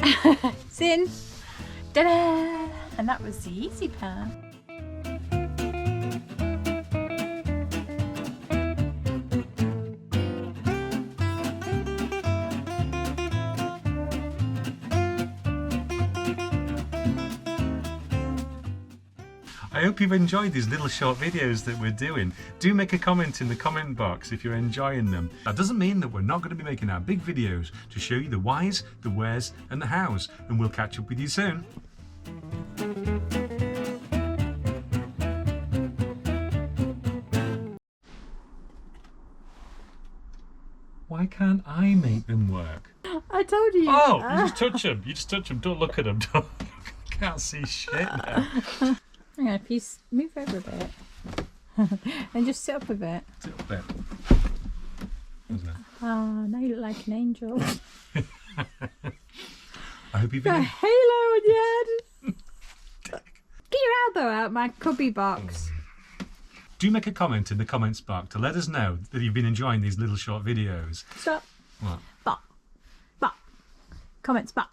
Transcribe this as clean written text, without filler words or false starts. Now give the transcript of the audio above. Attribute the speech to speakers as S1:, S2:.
S1: It's in. Ta-da! And that was the easy part.
S2: I hope you've enjoyed these little short videos that we're doing. Do make a comment in the comment box if you're enjoying them. That doesn't mean that we're not going to be making our big videos to show you the whys, the wheres and the hows. And we'll catch up with you soon. Why can't I make them work?
S1: I told you.
S2: Oh, you just touch them. You just touch them. Don't look at them. I can't see shit now.
S1: Hang on, if you move over a bit and just sit up a bit.
S2: Sit up there.
S1: Oh, now you look like an angel.
S2: I hope you've
S1: Got a
S2: been.
S1: halo on your head. Get your elbow out my cubby box.
S2: Do make a comment in the comments box to let us know that you've been enjoying these little short videos.
S1: Stop.
S2: What?
S1: Bop. Bop. Comments bop.